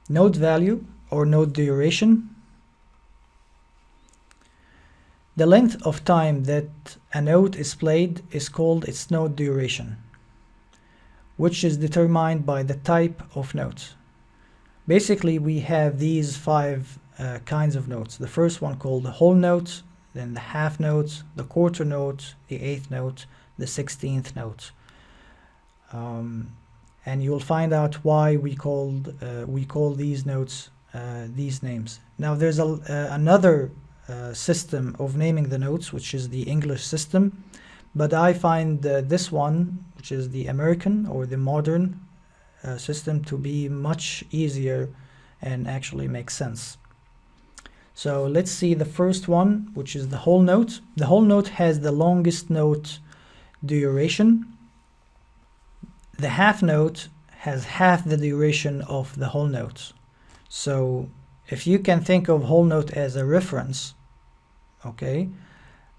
Note value or note duration. The length of time that a note is played is called its note duration, which is determined by the type of note. Basically, we have these five kinds of notes. The first one called the whole note, then the half note, the quarter note, the eighth note, the 16th note. And you'll find out why we call these notes these names. Now there's another system of naming the notes, which is the English system, but I find this one, which is the American or the modern system, to be much easier and actually makes sense. So let's see the first one, which is the whole note. The whole note has the longest note duration. The half note has half the duration of the whole note. So if you can think of whole note as a reference, okay,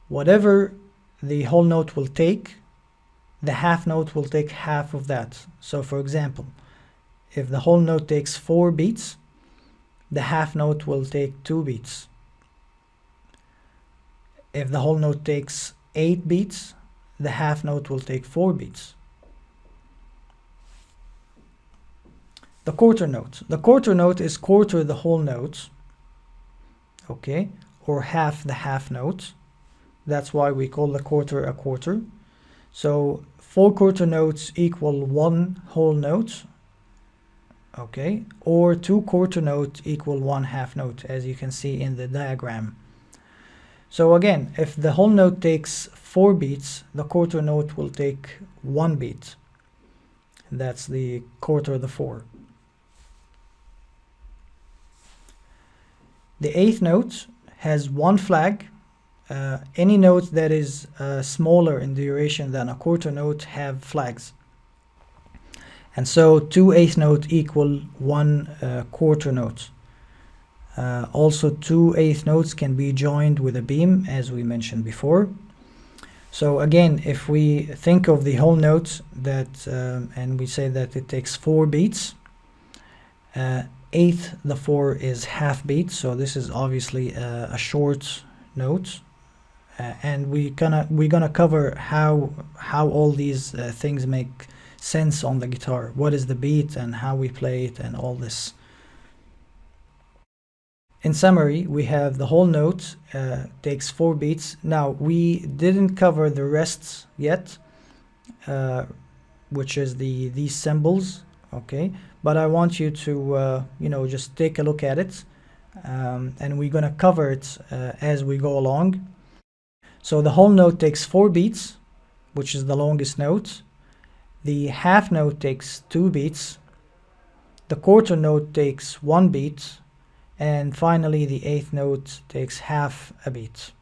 whatever the whole note will take, the half note will take half of that. So for example, if the whole note takes 4 beats, the half note will take 2 beats. If the whole note takes 8 beats, the half note will take 4 beats. The quarter note. The quarter note is quarter the whole note, okay, or half the half note. That's why we call the quarter a quarter. So 4 quarter notes equal 1 whole note, okay, or 2 quarter notes equal 1 half note, as you can see in the diagram. So again, if the whole note takes 4 beats, the quarter note will take 1 beat. That's the quarter of the 4. The eighth note has 1 flag. Any note that is smaller in duration than a quarter note have flags. And so 2 eighth note equal 1 quarter note. Also 2 eighth notes can be joined with a beam, as we mentioned before. So again, if we think of the whole note that and we say that it takes 4 beats, eighth the 4 is half beat, so this is obviously a short note, and we're gonna cover how all these things make sense on the guitar. What is the beat and how we play it and all this. In summary, we have the whole note takes 4 beats. Now we didn't cover the rest yet, which is these symbols, okay, but I want you to just take a look at it, and we're gonna cover it as we go along. So the whole note takes 4 beats, which is the longest note. The half note takes 2 beats. The quarter note takes 1 beat, and finally the eighth note takes half a beat.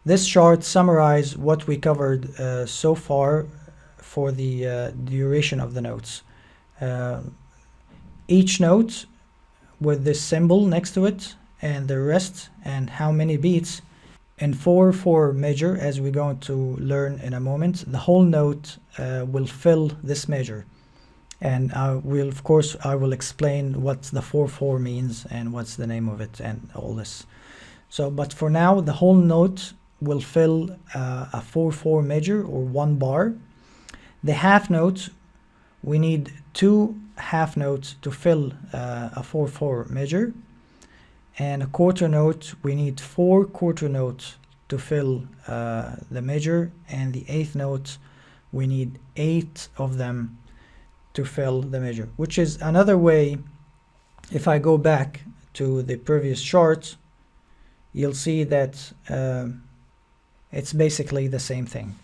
This chart summarizes what we covered so far for the duration of the notes. Each note with this symbol next to it, and the rest and how many beats. In 4/4 measure, as we're going to learn in a moment, the whole note will fill this measure. And I will explain what the 4/4 means and what's the name of it and all this. So, but for now, the whole note will fill a 4/4 measure, or 1 bar. The half note, we need 2 half notes to fill a 4/4 measure. And a quarter note, we need 4 quarter notes to fill the measure. And the eighth note, we need 8 of them to fill the measure, which is another way. If I go back to the previous chart, you'll see that it's basically the same thing.